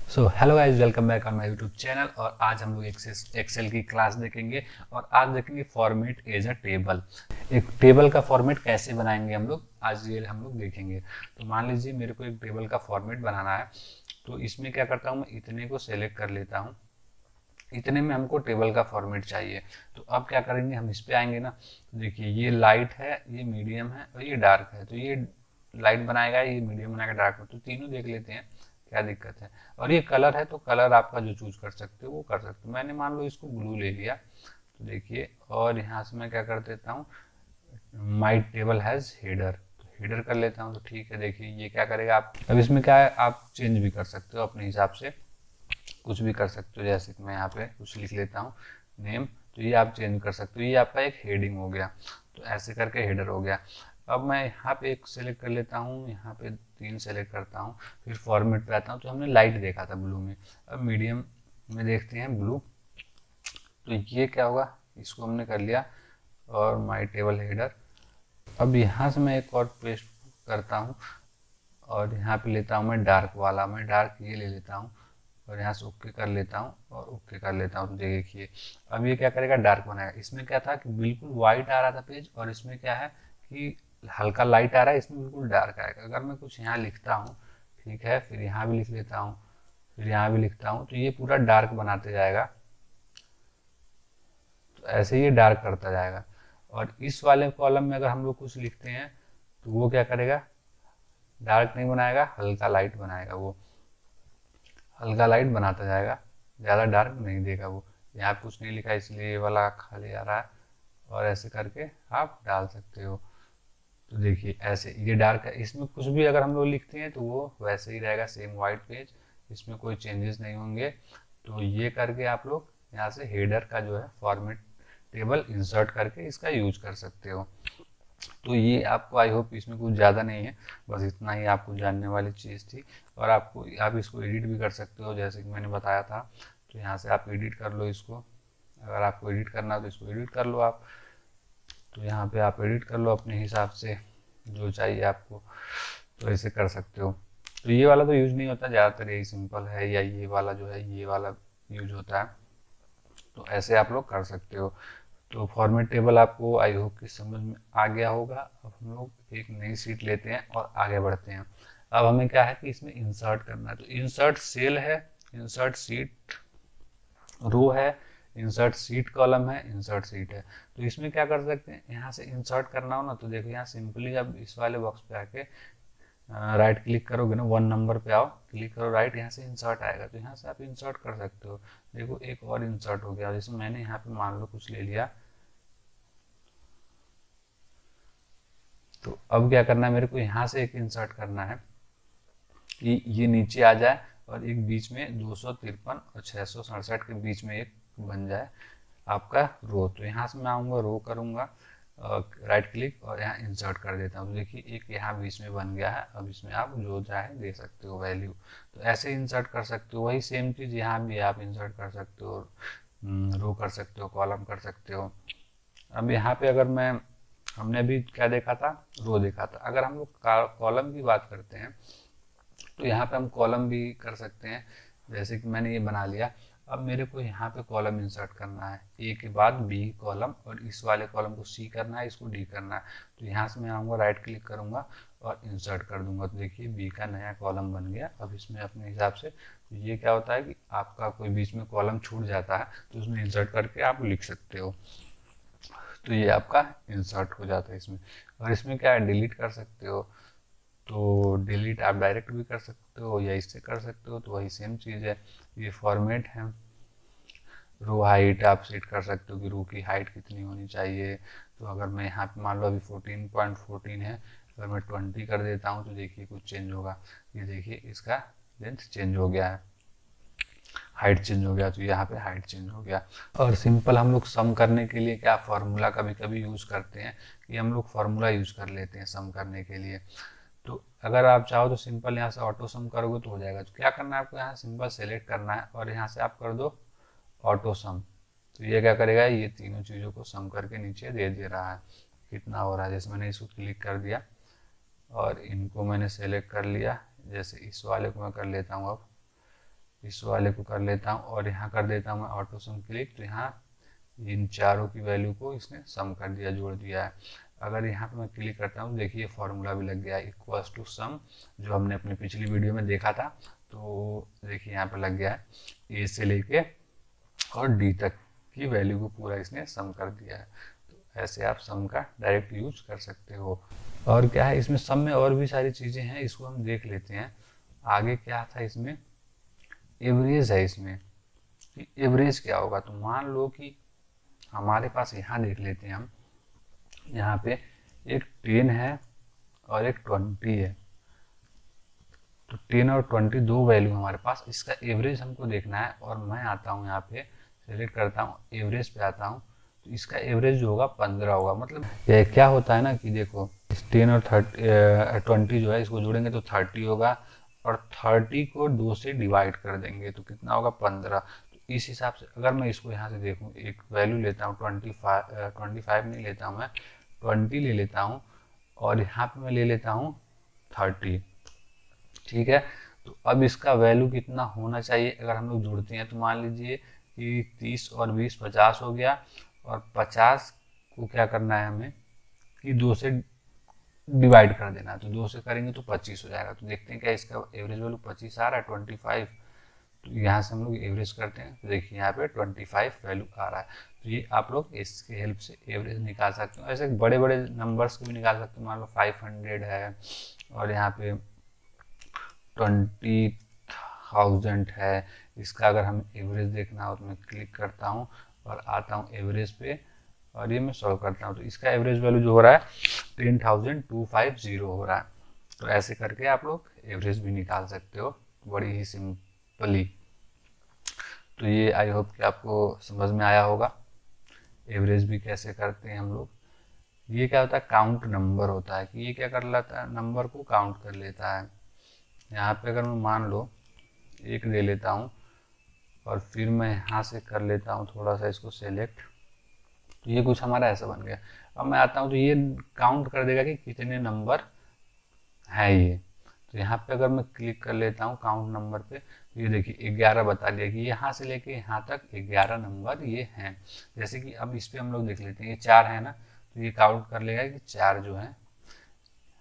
So hello guys, welcome back on my YouTube channel. और आज हम लोग एक्सेल की क्लास देखेंगे और आज देखेंगे फॉर्मेट एज अ टेबल। एक टेबल का फॉर्मेट कैसे बनाएंगे हम लोग, आज ये हम लोग देखेंगे। तो मान लीजिए मेरे को एक टेबल का फॉर्मेट बनाना है, तो इसमें क्या करता हूँ, मैं इतने को सेलेक्ट कर लेता हूँ। इतने में हमको टेबल का फॉर्मेट चाहिए। तो अब क्या करेंगे, हम इस पे आएंगे ना, तो देखिए ये लाइट है, ये मीडियम है और ये डार्क है। तो ये लाइट बनाएगा, ये मीडियम बनाएगा, डार्क। तो तीनों देख लेते हैं क्या दिक्कत है। और ये कलर है, तो कलर आपका जो चूज कर सकते हो वो कर सकते हो। मैंने मान लो इसको ब्लू ले लिया, तो देखिए। और यहाँ से मैं क्या कर देता हूँ, माई टेबल हैज हेडर, तो हेडर कर लेता हूँ। तो ठीक है, देखिए ये क्या करेगा। आप अब इसमें क्या है, आप चेंज भी कर सकते हो अपने हिसाब से, कुछ भी कर सकते हो। जैसे कि मैं यहाँ पे कुछ लिख लेता हूँ नेम, तो ये आप चेंज कर सकते हो। ये आपका एक हेडिंग हो गया, तो ऐसे करके हेडर हो गया। अब मैं यहाँ पे एक सेलेक्ट कर लेता हूँ, यहाँ पे 3 सेलेक्ट करता हूँ, फिर फॉर्मेट पे आता हूँ। तो हमने लाइट देखा था ब्लू में, अब मीडियम में देखते हैं ब्लू। तो ये क्या होगा, इसको हमने कर लिया और माई टेबल हेडर। अब यहाँ से मैं एक और पेस्ट करता हूँ और यहाँ पे लेता हूँ मैं डार्क वाला, मैं डार्क ये ले लेता हूँ और यहाँ से ओके कर लेता हूँ और ओके कर लेता हूँ। तो देखिए अब ये क्या करेगा, डार्क बनाएगा। इसमें क्या था कि बिल्कुल वाइट आ रहा था पेज, और इसमें क्या है कि हल्का लाइट आ रहा है, इसमें बिल्कुल डार्क आएगा। अगर मैं कुछ यहाँ लिखता हूँ, ठीक है, फिर यहाँ भी लिख लेता हूँ, फिर यहाँ भी लिखता हूँ, तो ये पूरा डार्क बनाते जाएगा। तो ऐसे ये डार्क करता जाएगा। और इस वाले कॉलम में अगर हम लोग कुछ लिखते हैं, तो वो क्या करेगा, डार्क नहीं बनाएगा, हल्का लाइट बनाएगा। वो हल्का लाइट बनाता जाएगा, ज़्यादा डार्क नहीं देगा वो। यहाँ कुछ नहीं लिखा इसलिए ये वाला खाली आ रहा है, और ऐसे करके आप डाल सकते हो। तो देखिए ऐसे ये डार्क है, इसमें कुछ भी अगर हम लोग लिखते हैं तो वो वैसे ही रहेगा, सेम वाइट पेज, इसमें कोई चेंजेस नहीं होंगे। तो ये करके आप लोग यहाँ से हेडर का जो है फॉर्मेट टेबल इंसर्ट करके इसका यूज कर सकते हो। तो ये आपको, आई होप इसमें कुछ ज़्यादा नहीं है, बस इतना ही आपको जानने वाली चीज़ थी। और आप इसको एडिट भी कर सकते हो, जैसे कि मैंने बताया था। तो यहाँ से आप एडिट कर लो इसको, अगर आपको एडिट करना हो तो इसको एडिट कर लो आप। तो यहाँ पे आप एडिट कर लो अपने हिसाब से, जो चाहिए आपको, तो ऐसे कर सकते हो। तो ये वाला तो यूज नहीं होता, ज़्यादातर यही सिंपल है, या ये वाला जो है ये वाला यूज होता है। तो ऐसे आप लोग कर सकते हो। तो फॉर्मेट टेबल आपको आई होप कि समझ में आ गया होगा। अब हम लोग एक नई सीट लेते हैं और आगे बढ़ते हैं। अब हमें क्या है कि इसमें इंसर्ट करना है। तो इंसर्ट सेल है, इंसर्ट सीट रो है, इंसर्ट सीट कॉलम है, इंसर्ट सीट है। तो इसमें क्या कर सकते हैं, यहाँ से इंसर्ट करना हो ना, तो देखो यहाँ सिंपली अब इस वाले बॉक्स पे आके राइट क्लिक करोगे ना, 1 नंबर पे आओ, क्लिक करो राइट, यहाँ से इंसर्ट आएगा। तो यहाँ से आप इंसर्ट कर सकते हो। देखो एक और इंसर्ट हो गया, जैसे मैंने यहाँ पे मान लो कुछ ले लिया। तो अब क्या करना है, मेरे को यहाँ से एक इंसर्ट करना है कि ये नीचे आ जाए और एक बीच में 253 और 667 के बीच में एक बन जाए आपका रो। तो यहाँ से मैं आऊँगा, रो करूँगा, राइट क्लिक और यहाँ इंसर्ट कर देता हूँ। तो देखिए एक यहाँ बीच में बन गया है। अब इसमें आप जो चाहे दे सकते हो वैल्यू। तो ऐसे इंसर्ट कर सकते हो। वही सेम चीज़ यहाँ भी आप इंसर्ट कर सकते हो, रो कर सकते हो, कॉलम कर सकते हो। अब यहाँ पे अगर मैं, हमने अभी क्या देखा था, रो देखा था। अगर हम लोग कॉलम की बात करते हैं, तो यहाँ पे हम कॉलम भी कर सकते हैं। जैसे कि मैंने ये बना लिया, अब मेरे को यहाँ पे कॉलम इंसर्ट करना है, ए के बाद बी कॉलम, और इस वाले कॉलम को सी करना है, इसको डी करना है। तो यहाँ से मैं आऊँगा, राइट क्लिक करूँगा और इंसर्ट कर दूंगा। तो देखिए बी का नया कॉलम बन गया। अब इसमें अपने हिसाब से, तो ये क्या होता है कि आपका कोई बीच में कॉलम छूट जाता है, तो उसमें इंसर्ट करके आप लिख सकते हो। तो ये आपका इंसर्ट हो जाता है इसमें। और इसमें क्या है, डिलीट कर सकते हो। तो डिलीट आप डायरेक्ट भी कर सकते हो या इससे कर सकते हो, तो वही सेम चीज़ है। ये फॉर्मेट है। रो हाइट आप सेट कर सकते हो कि रो की हाइट कितनी होनी चाहिए। तो अगर मैं यहाँ पे मान लो अभी 14.14 है, अगर मैं 20 कर देता हूँ, तो देखिए कुछ चेंज होगा। ये देखिए इसका लेंथ चेंज हो गया है, हाइट चेंज हो गया। तो यहाँ पे हाइट चेंज हो गया। और सिंपल हम लोग सम करने के लिए क्या फार्मूला कभी कभी यूज़ करते हैं, कि हम लोग फार्मूला यूज़ कर लेते हैं सम करने के लिए। तो अगर आप चाहो तो सिंपल यहाँ से ऑटो सम करोगे तो हो जाएगा। तो क्या करना है आपको, यहाँ सिंपल सेलेक्ट करना है और यहाँ से आप कर दो ऑटो सम। तो ये क्या करेगा, ये तीनों चीज़ों को सम करके नीचे दे दे रहा है कितना हो रहा है। जैसे मैंने इसको क्लिक कर दिया और इनको मैंने सेलेक्ट कर लिया। जैसे इस वाले को मैं कर लेता हूँ अब, इस वाले को कर लेता हूँ और यहाँ कर देता हूँ मैं ऑटो सम क्लिक। तो यहाँ इन चारों की वैल्यू को इसने सम कर दिया, जोड़ दिया है। अगर यहाँ पे मैं क्लिक करता हूँ, देखिए फॉर्मूला भी लग गया है, इक्वल्स टू सम, जो हमने अपनी पिछली वीडियो में देखा था। तो देखिए यहाँ पे लग गया है, ए से लेके और डी तक की वैल्यू को पूरा इसने सम कर दिया है। तो ऐसे आप सम का डायरेक्ट यूज कर सकते हो। और क्या है इसमें सम में और भी सारी चीज़ें हैं, इसको हम देख लेते हैं। आगे क्या था इसमें, एवरेज है इसमें। एवरेज क्या होगा, तो मान लो कि हमारे पास यहाँ देख लेते हैं हम, यहाँ पे एक 10 है और एक 20 है। तो 10 और 20 दो वैल्यू हमारे पास, इसका एवरेज हमको देखना है। और मैं आता हूँ यहाँ पे, सेलेक्ट करता हूँ, एवरेज पे आता हूँ। तो इसका एवरेज जो होगा 15 होगा। मतलब ये क्या होता है ना कि देखो 10 और 20 जो है इसको जोड़ेंगे तो 30 होगा, और 30 को 2 से डिवाइड कर देंगे तो कितना होगा 15। तो इस हिसाब से अगर मैं इसको यहाँ से देखूँ, एक वैल्यू लेता हूँ 25 नहीं लेता हूँ मैं, 20 ले लेता हूँ, और यहाँ पे मैं ले लेता हूँ 30। ठीक है, तो अब इसका वैल्यू कितना होना चाहिए अगर हम लोग जोड़ते हैं। तो मान लीजिए कि 30 और 20 50 हो गया, और 50 को क्या करना है हमें कि 2 से डिवाइड कर देना है। तो 2 से करेंगे तो 25 हो जाएगा। तो देखते हैं क्या इसका एवरेज वैल्यू 25 आ रहा है, 25। तो यहाँ से हम लोग एवरेज करते हैं, तो देखिए यहाँ पे 25 वैल्यू आ रहा है। तो ये आप लोग इसके हेल्प से एवरेज निकाल सकते हो। ऐसे बड़े बड़े नंबर्स को भी निकाल सकते हो, मान लो 500 है और यहाँ पे 20,000 है। इसका अगर हम एवरेज देखना हो तो मैं क्लिक करता हूँ और आता हूँ एवरेज पे, और ये मैं सॉल्व करता हूँ। तो इसका एवरेज वैल्यू जो हो रहा है 10,250 हो रहा है। तो ऐसे करके आप लोग एवरेज भी निकाल सकते हो बड़ी ही सिंपली। तो ये आई होप कि आपको समझ में आया होगा एवरेज भी कैसे करते हैं हम लोग। ये क्या होता है, काउंट नंबर होता है कि ये क्या कर लेता है, नंबर को काउंट कर लेता है। यहाँ पे अगर मैं मान लो एक ले लेता हूँ और फिर मैं यहाँ से कर लेता हूँ थोड़ा सा इसको सेलेक्ट, तो ये कुछ हमारा ऐसा बन गया। अब मैं आता हूँ तो ये काउंट कर देगा कि कितने नंबर है ये। तो यहाँ पे अगर मैं क्लिक कर लेता हूँ काउंट नंबर पे, तो ये देखिए 11 बता दिया कि यहाँ से लेके यहाँ तक 11 नंबर ये हैं। जैसे कि अब इस पे हम लोग देख लेते हैं, ये 4 है ना, तो ये काउंट कर लेगा कि 4 जो है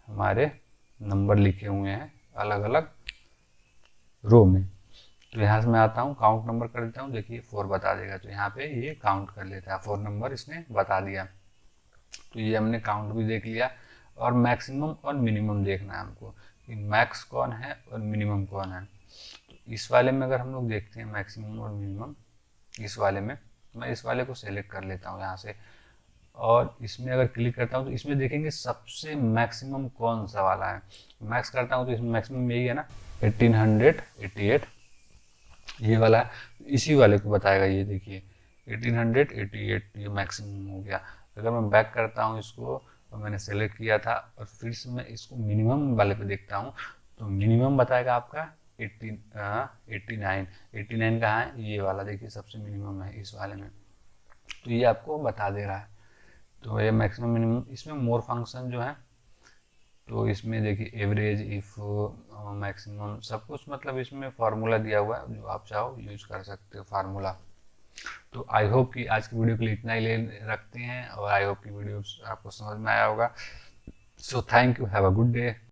हमारे नंबर लिखे हुए हैं अलग अलग रो में। तो यहाँ से मैं आता हूँ काउंट नंबर कर देता हूँ, देखिए 4 बता देगा। तो यहाँ पे ये काउंट कर लेता है, 4 नंबर इसने बता दिया। तो ये हमने काउंट भी देख लिया। और मैक्सिमम और मिनिमम देखना है हमको कि मैक्स कौन है और मिनिमम कौन है। तो इस वाले में अगर हम लोग देखते हैं मैक्सिमम और मिनिमम, इस वाले में मैं इस वाले को सेलेक्ट कर लेता हूँ यहाँ से, और इसमें अगर क्लिक करता हूँ तो इसमें देखेंगे सबसे मैक्सिमम कौन सा वाला है। मैक्स करता हूँ तो इसमें मैक्सिमम यही है ना, 1888 ये वाला है। इसी वाले को बताएगा, ये देखिए 1888 ये मैक्सिमम हो गया। अगर मैं बैक करता हूँ इसको, तो मैंने सेलेक्ट किया था और फिर से मैं इसको मिनिमम वाले पे देखता हूँ, तो मिनिमम बताएगा आपका 89 कहाँ है, ये वाला देखिए सबसे मिनिमम है इस वाले में। तो ये आपको बता दे रहा है। तो ये मैक्सिमम मिनिमम, इसमें मोर फंक्शन जो है, तो इसमें देखिए एवरेज, इफ, मैक्सिमम, सब कुछ मतलब इसमें फार्मूला दिया हुआ है, जो आप चाहो यूज कर सकते हो फार्मूला। तो आई होप कि आज की वीडियो के लिए इतना ही ले रखते हैं, और आई होप की वीडियो आपको समझ में आया होगा। So thank you, have a good day.